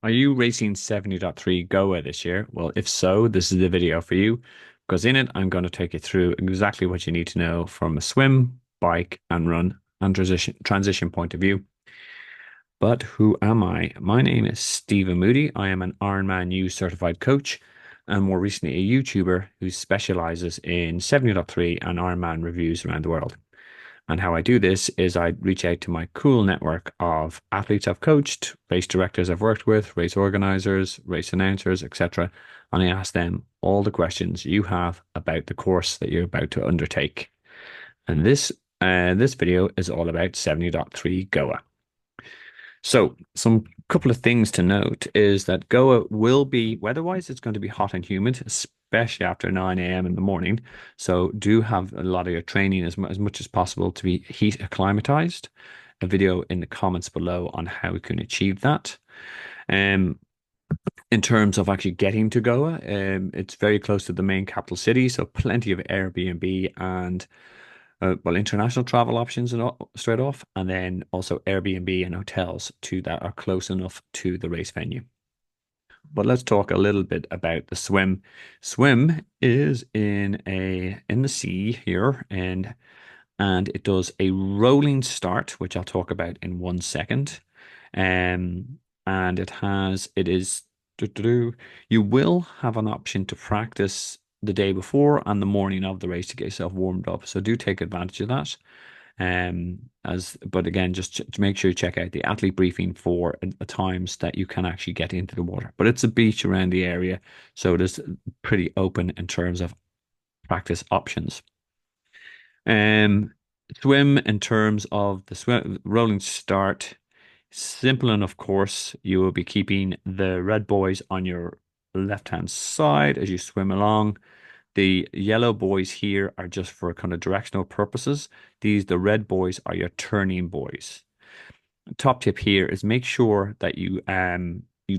Are you racing 70.3 Goa this year? Well, if so, this is the video for you because in it, I'm going to take you through exactly what you need to know from a swim, bike, and run and transition point of view. But who am I? My name is Stephen Moody. I am an Ironman U certified coach and more recently a YouTuber who specializes in 70.3 and Ironman reviews around the world. And how I do this is I reach out to my cool network of athletes I've coached, race directors I've worked with, race organizers, race announcers, etc. And I ask them all the questions you have about the course that you're about to undertake. And this video is all about 70.3 Goa. So, some couple of things to note is that Goa will be weather-wise, it's going to be hot and humid, especially after 9 a.m. in the morning. So, do have a lot of your training as much as possible to be heat acclimatized. A video in the comments below on how we can achieve that. Um, in terms of actually getting to Goa, it's very close to the main capital city, so plenty of Airbnb and international travel options and straight off, and then also Airbnb and hotels too that are close enough to the race venue. But let's talk a little bit about the swim. Swim is in the sea here, and it does a rolling start, which I'll talk about in 1 second. And it is you will have an option to practice the day before and the morning of the race to get yourself warmed up. So do take advantage of that. But again, just to make sure you check out the athlete briefing for times that you can actually get into the water. But it's a beach around the area, so it is pretty open in terms of practice options. Um, Swim in terms of the swim rolling start, simple enough course. You will be keeping the red buoys on your left-hand side as you swim along. The yellow buoys here are just for kind of directional purposes. The red buoys are your turning buoys. Top tip here is make sure that you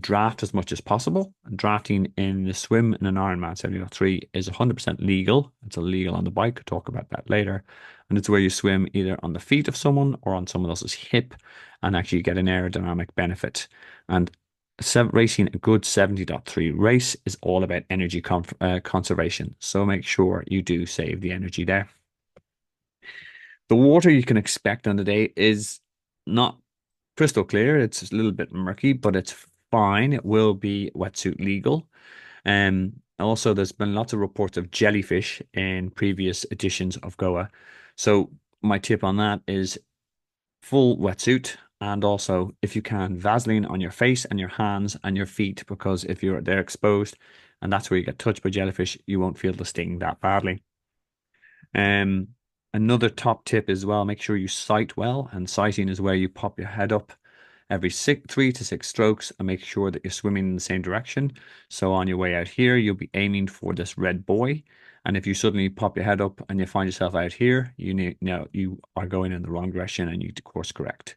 draft as much as possible. And drafting in the swim in an Ironman 70.3 is 100% legal. It's illegal on the bike. I'll talk about that later. And it's where you swim either on the feet of someone or on someone else's hip and actually get an aerodynamic benefit. And racing a good 70.3 race is all about energy conservation. So make sure you do save the energy there. The water you can expect on the day is not crystal clear. It's a little bit murky, but it's fine. It will be wetsuit legal. Also, there's been lots of reports of jellyfish in previous editions of Goa. So my tip on that is full wetsuit, and also if you can Vaseline on your face and your hands and your feet, because if they're exposed and that's where you get touched by jellyfish, you won't feel the sting that badly. Um, Another top tip as well, make sure you sight well, and sighting is where you pop your head up every 3 to 6 strokes and make sure that you're swimming in the same direction. So on your way out here, you'll be aiming for this red buoy. And if you suddenly pop your head up and you find yourself out here, you are going in the wrong direction and you need to course correct.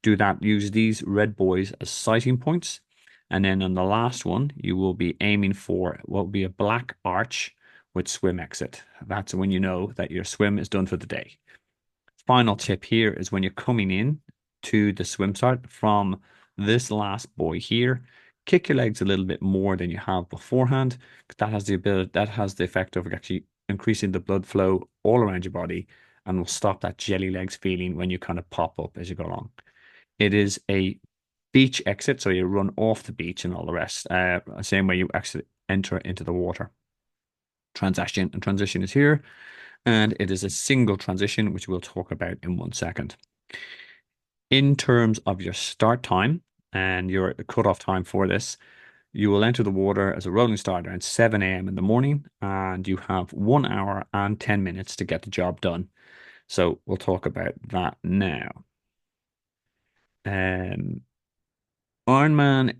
Do that, use these red buoys as sighting points. And then on the last one, you will be aiming for what will be a black arch with swim exit. That's when you know that your swim is done for the day. Final tip here is when you're coming in to the swim start from this last buoy here, kick your legs a little bit more than you have beforehand. That has the effect of actually increasing the blood flow all around your body and will stop that jelly legs feeling when you kind of pop up as you go along. It is a beach exit, so you run off the beach and all the rest. Same way you actually enter into the water. Transition is here, and it is a single transition, which we'll talk about in 1 second. In terms of your start time and your cutoff time for this, you will enter the water as a rolling start around 7 a.m. in the morning, and you have 1 hour and 10 minutes to get the job done. So we'll talk about that now. Um, Ironman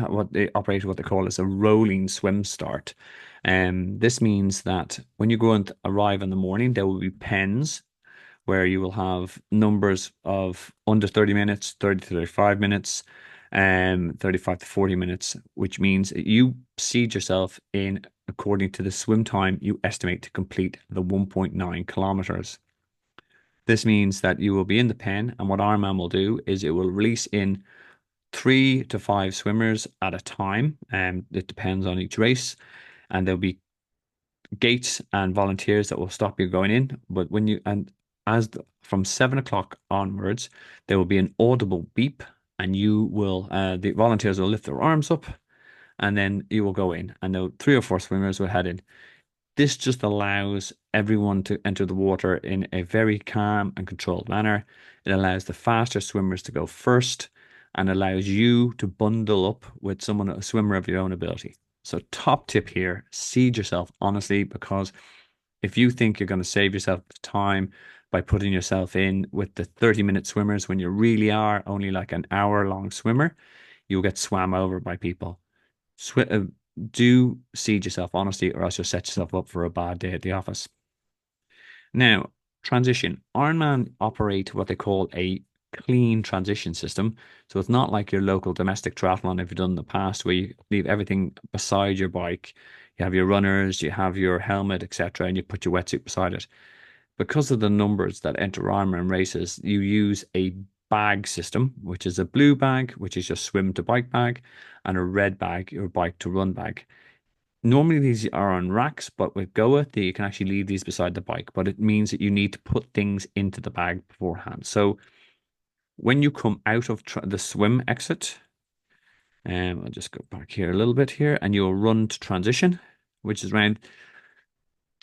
what they operate what they call is a rolling swim start. This means that when you go and arrive in the morning, there will be pens where you will have numbers of under 30 minutes, 30 to 35 minutes, 35 to 40 minutes, which means you seed yourself in according to the swim time you estimate to complete the 1.9 kilometers. This means that you will be in the pen, and what Ironman will do is it will release in 3 to 5 swimmers at a time, and it depends on each race. And there'll be gates and volunteers that will stop you going in. But when you and as the, from 7 o'clock onwards, there will be an audible beep, and the volunteers will lift their arms up, and then you will go in, and the 3 or 4 swimmers will head in. This just allows everyone to enter the water in a very calm and controlled manner. It allows the faster swimmers to go first and allows you to bundle up with someone, a swimmer of your own ability. So, top tip here, seed yourself honestly, because if you think you're going to save yourself time by putting yourself in with the 30-minute swimmers when you really are only like an hour long swimmer, you'll get swam over by people. Swi Do seed yourself honestly, or else you'll set yourself up for a bad day at the office. Now, transition. Ironman operate what they call a clean transition system. So it's not like your local domestic triathlon if you've done in the past, where you leave everything beside your bike. You have your runners, you have your helmet, etc., and you put your wetsuit beside it. Because of the numbers that enter Ironman races, you use a bag system, which is a blue bag, which is your swim to bike bag, and a red bag, your bike to run bag. Normally these are on racks, but with Goa, you can actually leave these beside the bike, but it means that you need to put things into the bag beforehand. So when you come out of the swim exit, I'll just go back here a little bit here, and you'll run to transition, which is around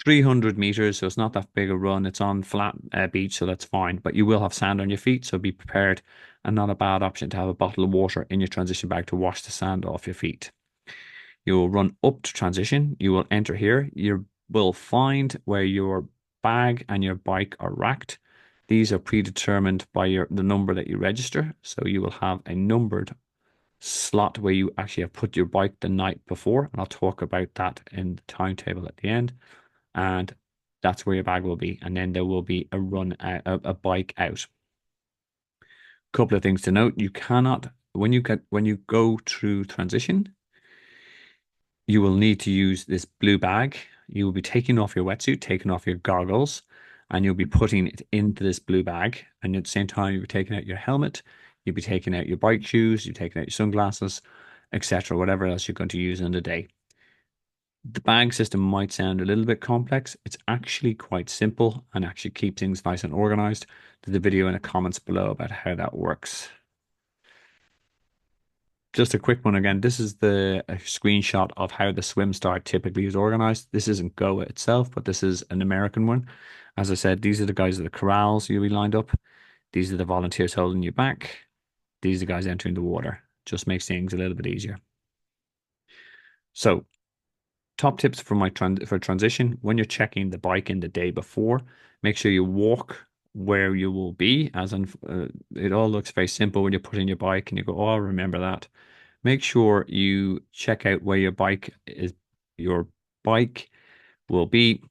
300 meters. So it's not that big a run. It's on flat beach, so that's fine. But you will have sand on your feet, so be prepared, and not a bad option to have a bottle of water in your transition bag to wash the sand off your feet. You will run up to transition. You will enter here. You will find where your bag and your bike are racked. These are predetermined by the number that you register. So you will have a numbered slot where you actually have put your bike the night before. And I'll talk about that in the timetable at the end. And that's where your bag will be. And then there will be a run out, a bike out. Couple of things to note. You cannot, when you go through transition, you will need to use this blue bag. You will be taking off your wetsuit, taking off your goggles, and you'll be putting it into this blue bag. And at the same time, you'll be taking out your helmet, you'll be taking out your bike shoes, you're taking out your sunglasses, etc., whatever else you're going to use in the day. The bag system might sound a little bit complex. It's actually quite simple and actually keep things nice and organized. There's a video in the comments below about how that works. Just a quick one again. This is a screenshot of how the swim start typically is organized. This isn't Goa itself, but this is an American one. As I said, these are the guys at the corrals you'll be lined up. These are the volunteers holding you back. These are the guys entering the water. Just makes things a little bit easier. So, top tips for for transition. When you're checking the bike in the day before, make sure you walk where you will be. It all looks very simple when you put in your bike and you go, "Oh, I'll remember that." Make sure you check out where your bike will be,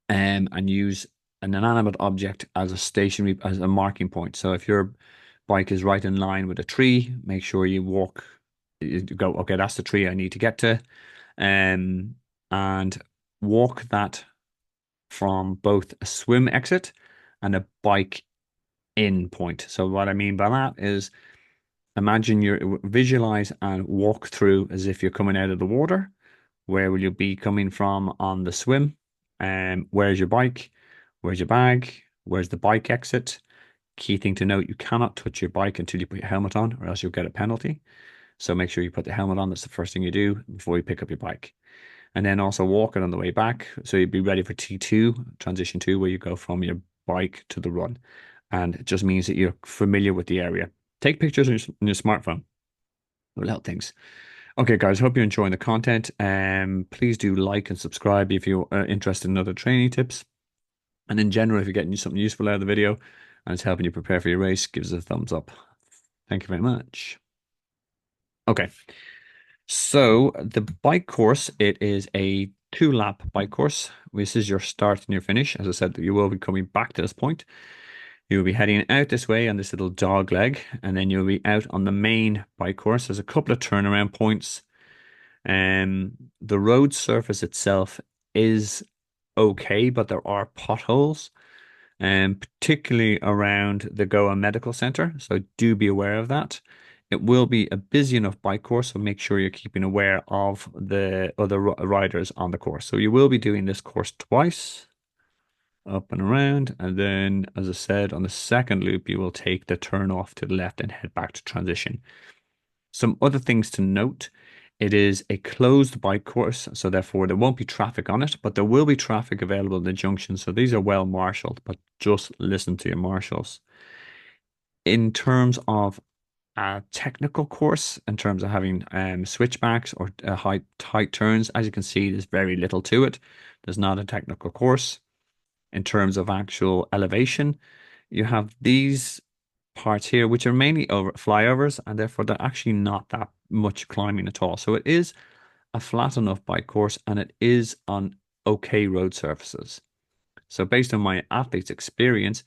and use an inanimate object as as a marking point. So if your bike is right in line with a tree, make sure you go, okay, that's the tree I need to get to, and walk that from both a swim exit and a bike in point. So what I mean by that is imagine you visualize and walk through as if you're coming out of the water. Where will you be coming from on the swim? Where's your bike? Where's your bag? Where's the bike exit? Key thing to note, you cannot touch your bike until you put your helmet on, or else you'll get a penalty. So make sure you put the helmet on. That's the first thing you do before you pick up your bike. And then also walk it on the way back. So you'd be ready for T2, transition two, where you go from your bike to the run. And it just means that you're familiar with the area. Take pictures on your smartphone. It will help things. Okay, guys, hope you're enjoying the content. Please do like and subscribe if you're interested in other training tips. And in general, if you're getting something useful out of the video and it's helping you prepare for your race, give us a thumbs up. Thank you very much. Okay, so the bike course, it is a 2-lap bike course. This is your start and your finish. As I said, you will be coming back to this point. You'll be heading out this way on this little dog leg, and then you'll be out on the main bike course. There's a couple of turnaround points. The road surface itself is okay, but there are potholes, and particularly around the Goa Medical Center. So do be aware of that. It will be a busy enough bike course, so make sure you're keeping aware of the other riders on the course. So you will be doing this course twice, up and around, and then, as I said, on the second loop, you will take the turn off to the left and head back to transition. Some other things to note. It is a closed bike course, so therefore there won't be traffic on it, but there will be traffic available in the junction. So these are well marshaled, but just listen to your marshals. In terms of a technical course, in terms of having switchbacks or high tight turns, as you can see, there's very little to it. There's not a technical course. In terms of actual elevation, you have these parts here, which are mainly over flyovers, and therefore they're actually not that much climbing at all. So it is a flat enough bike course, and it is on okay road surfaces. So based on my athlete's experience,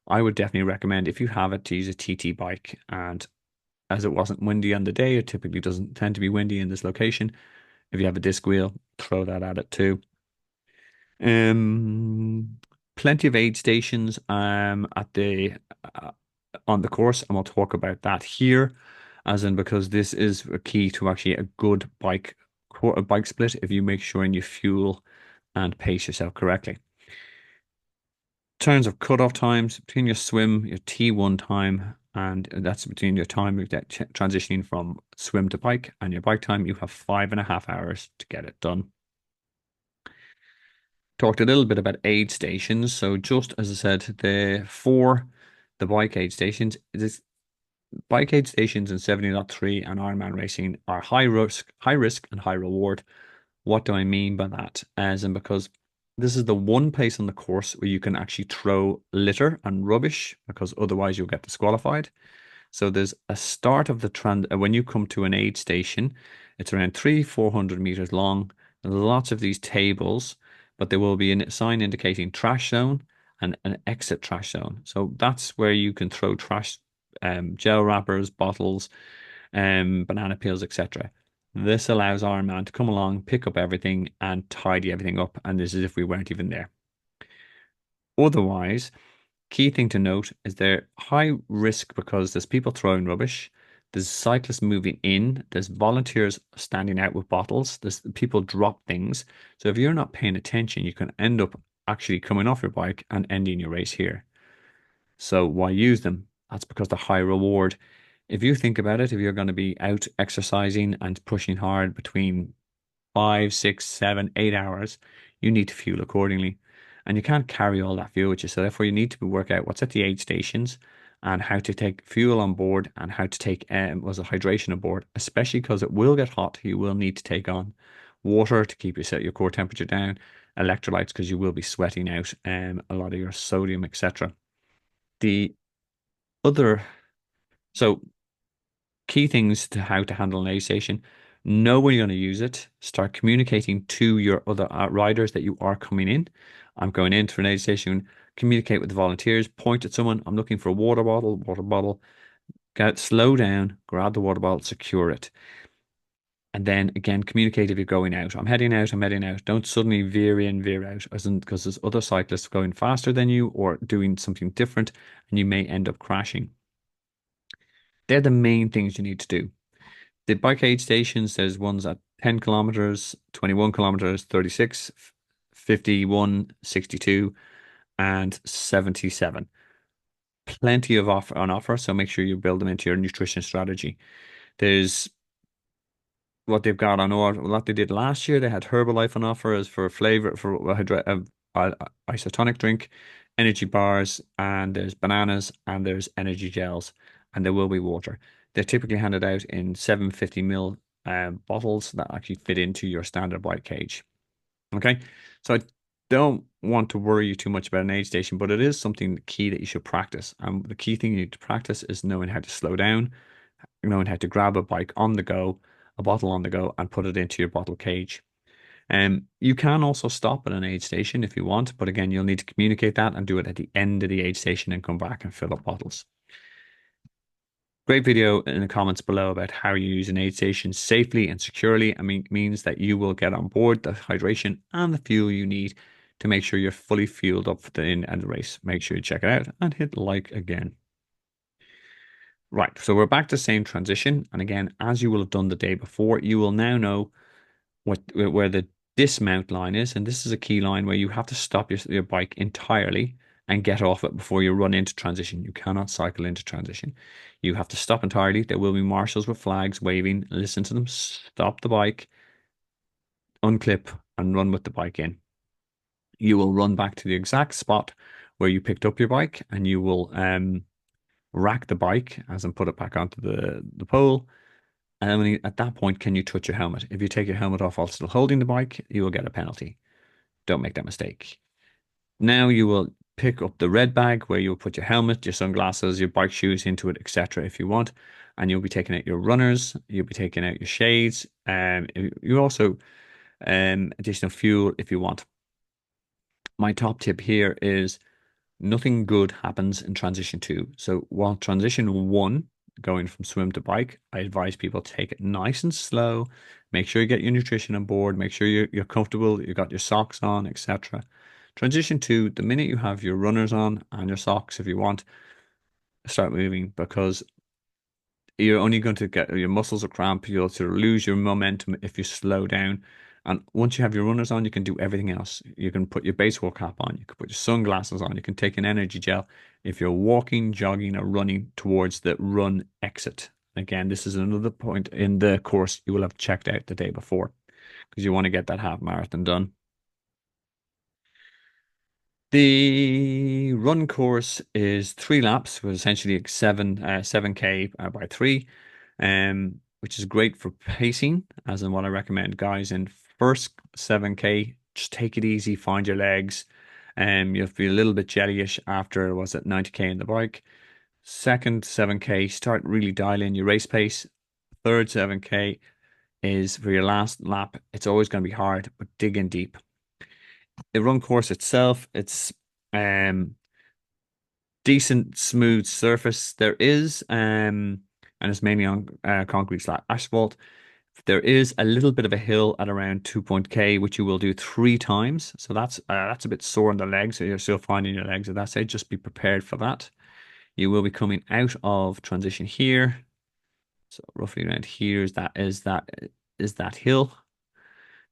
I would definitely recommend, if you have it, to use a TT bike. And as it wasn't windy on the day, it typically doesn't tend to be windy in this location. If you have a disc wheel, throw that at it too. Um, Plenty of aid stations at the uh, on the course, and we'll talk about that here, as in, because this is a key to actually a good bike split, if you make sure and you fuel and pace yourself correctly. In terms of cutoff times between your swim, your T1 time, and that's between your time transitioning from swim to bike and your bike time, you have 5.5 hours to get it done. Talked a little bit about aid stations. So just as I said, the bike aid stations, this bike aid stations in 70.3 and Ironman racing are high risk and high reward. What do I mean by that? As in, because this is the one place on the course where you can actually throw litter and rubbish, because otherwise you'll get disqualified. So there's a start of the trend when you come to an aid station. It's around 400 meters long. There's lots of these tables, but there will be a sign indicating trash zone and an exit trash zone. So that's where you can throw trash, gel wrappers, bottles, banana peels, etc. This allows our man to come along, pick up everything, and tidy everything up, and this is as if we weren't even there. Otherwise, key thing to note is they're high risk because there's people throwing rubbish, there's cyclists moving in, there's volunteers standing out with bottles, there's people drop things. So if you're not paying attention, you can end up actually coming off your bike and ending your race here. So why use them? That's because the high reward. If you think about it, if you're going to be out exercising and pushing hard between 5, 6, 7, 8 hours, you need to fuel accordingly. And you can't carry all that fuel with you. So therefore you need to work out what's at the aid stations and how to take fuel on board and how to take was a hydration on board, especially because it will get hot. You will need to take on water to keep your core temperature down, electrolytes because you will be sweating out a lot of your sodium, etc. The other so key things to how to handle an aid station. Know when you're going to use it. Start communicating to your other riders that you are coming in. I'm going into an aid station. Communicate with the volunteers. Point at someone. I'm looking for a water bottle. Water bottle. Slow down. Grab the water bottle. Secure it. And then again, communicate if you're going out. I'm heading out. I'm heading out. Don't suddenly veer in, veer out, as in, because there's other cyclists going faster than you or doing something different, and you may end up crashing. They're the main things you need to do. The bike aid stations, there's ones at 10 kilometers, 21 kilometers, 36, 51, 62, and 77. Plenty of offer on offer, so make sure you build them into your nutrition strategy. There's what they've got on order, what they did last year. They had Herbalife on offer as for flavor for isotonic drink, energy bars, and there's bananas and there's energy gels, and there will be water. They're typically handed out in 750 ml bottles that actually fit into your standard bike cage. Okay, so I don't want to worry you too much about an aid station, but it is something key that you should practice. And the key thing you need to practice is knowing how to slow down, knowing how to grab a bike on the go, a bottle on the go, and put it into your bottle cage. You can also stop at an aid station if you want, but again, you'll need to communicate that and do it at the end of the aid station and come back and fill up bottles. Great video in the comments below about how you use an aid station safely and securely. I mean, means that you will get on board the hydration and the fuel you need to make sure you're fully fueled up for the end of the race. Make sure you check it out and hit like again. Right, so we're back to same transition. And again, as you will have done the day before, you will now know where the dismount line is. And this is a key line where you have to stop your bike entirely and get off it before you run into transition. You cannot cycle into transition. You have to stop entirely. There will be marshals with flags waving. Listen to them. Stop the bike, unclip, and run with the bike in. You will run back to the exact spot where you picked up your bike, and you will rack the bike as and put it back onto the pole. And then at that point, can you touch your helmet? If you take your helmet off while still holding the bike, you will get a penalty. Don't make that mistake. Now you will pick up the red bag where you'll put your helmet, your sunglasses, your bike shoes into it, etc. if you want. And you'll be taking out your runners, you'll be taking out your shades, and you also additional fuel if you want. My top tip here is nothing good happens in transition two. So while transition one, going from swim to bike, I advise people take it nice and slow. Make sure you get your nutrition on board. Make sure you're comfortable. You got your socks on, etc. Transition two, the minute you have your runners on and your socks, if you want, start moving because you're only going to get your muscles will cramp. You'll sort of lose your momentum if you slow down. And once you have your runners on, you can do everything else. You can put your baseball cap on, you can put your sunglasses on, you can take an energy gel if you're walking, jogging, or running towards the run exit. Again, this is another point in the course you will have checked out the day before because you want to get that half marathon done. The run course is 3 laps with essentially 7K by three, which is great for pacing, as in what I recommend, guys. In first 7K, just take it easy, find your legs. You'll feel a little bit jellyish after was it 90K in the bike. Second 7K, start really dial in your race pace. Third 7K is for your last lap. It's always going to be hard, but dig in deep. The run course itself, it's um decent smooth surface. There is and it's mainly on concrete slash asphalt. There is a little bit of a hill at around 2 K, which you will do 3 times. So that's a bit sore on the legs. So you're still finding your legs at that stage. Just be prepared for that. You will be coming out of transition here. So roughly around here is that hill.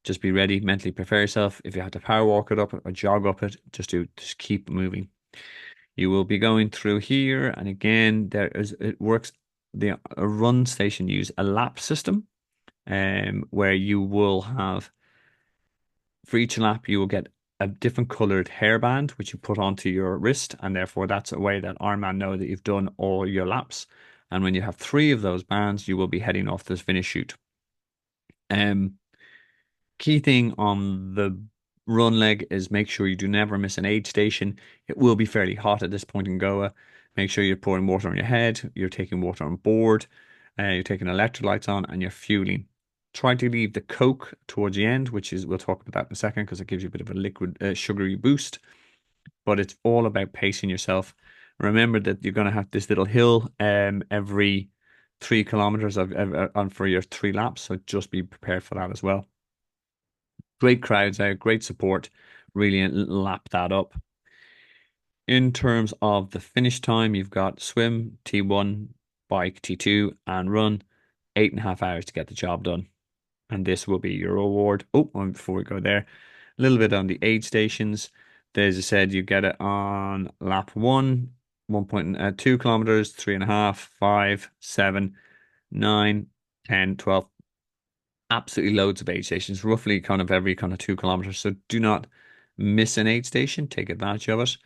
Just be ready, mentally prepare yourself. If you have to power walk it up or jog up it, just keep moving. You will be going through here, and again, it works. The a run station use a lap system, where you will have for each lap you will get a different colored hairband which you put onto your wrist, and therefore that's a way that Ironman know that you've done all your laps. And when you have 3 of those bands, you will be heading off this finish chute. Um, Key thing on the run leg is make sure you do never miss an aid station. It will be fairly hot at this point in Goa. Make sure you're pouring water on your head, you're taking water on board, you're taking electrolytes on, and you're fueling. Try to leave the Coke towards the end, which is, we'll talk about that in a second because it gives you a bit of a liquid, sugary boost. But it's all about pacing yourself. Remember that you're going to have this little hill every 3 kilometers on for your 3 laps. So just be prepared for that as well. Great crowds out, great support. Really lap that up. In terms of the finish time, you've got swim, T1, bike, T2, and run. 8.5 hours to get the job done. And this will be your reward. Oh, and before we go there, a little bit on the aid stations. As I said, you get it on lap one, 1.2 kilometers, 3.5, 5, 7, 9, 10, 12. Absolutely loads of aid stations, roughly kind of every kind of 2 kilometers. So do not miss an aid station. Take advantage of it.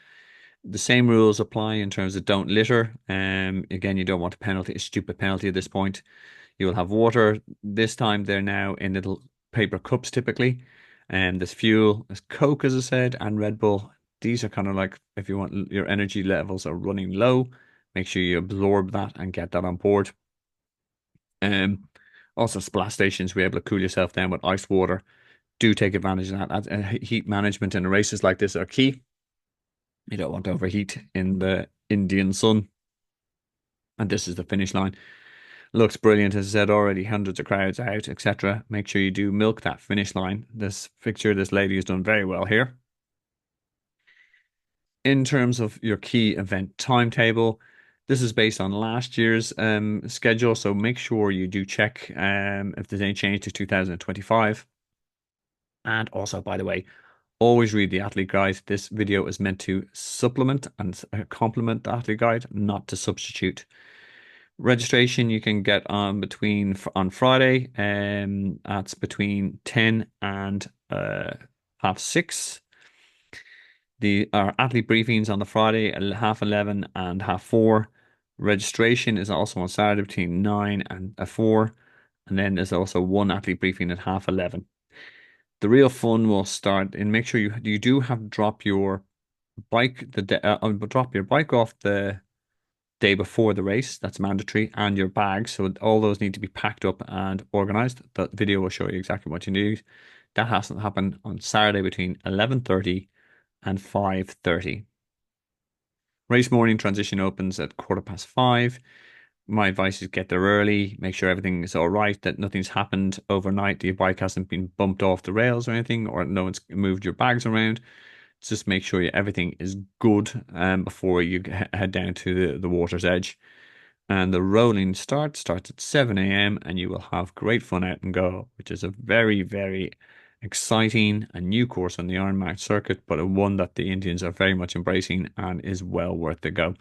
The same rules apply in terms of don't litter. Again, you don't want a stupid penalty at this point. You will have water. This time they're now in little paper cups typically. And there's fuel, there's Coke, as I said, and Red Bull. These are kind of like if you want your energy levels are running low, make sure you absorb that and get that on board. Um, Also splash stations, be able to cool yourself down with ice water. Do take advantage of that. Heat management in races like this are key. You don't want to overheat in the Indian sun. And this is the finish line. Looks brilliant, as I said already, hundreds of crowds out, etc. Make sure you do milk that finish line. This picture, this lady has done very well here. In terms of your key event timetable, This is based on last year's schedule, so make sure you do check if there's any change to 2025. And also, by the way, always read the athlete guide. This video is meant to supplement and complement the athlete guide, not to substitute. Registration you can get on Friday, that's between 10 and half six. The our athlete briefings on the Friday at half 11 and half four. Registration is also on Saturday between 9 and 4. And then there's also one athlete briefing at half 11. The real fun will start and make sure you do have to drop your drop your bike off the day before the race. That's mandatory, and your bags. So all those need to be packed up and organized. The video will show you exactly what you need. That has to happen on Saturday between 11:30 and 5:30. Race morning transition opens at 5:15. My advice is get there early, make sure everything is all right, that nothing's happened overnight, the bike hasn't been bumped off the rails or anything, or no one's moved your bags around. Just make sure everything is good before you head down to the water's edge. And the rolling starts at 7 a.m. and you will have great fun out and go, which is a very, very exciting and new course on the Ironman circuit, but a one that the Indians are very much embracing and is well worth the go.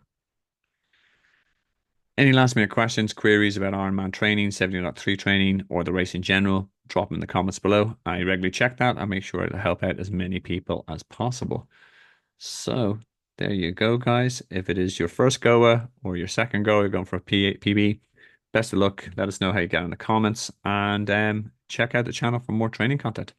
Any last minute questions, queries about Ironman training, 70.3 training, or the race in general, drop them in the comments below. I regularly check that and make sure to help out as many people as possible. So there you go, guys. If it is your first Goa or your second Goa, you're going for a PB, best of luck. Let us know how you get in the comments, and check out the channel for more training content.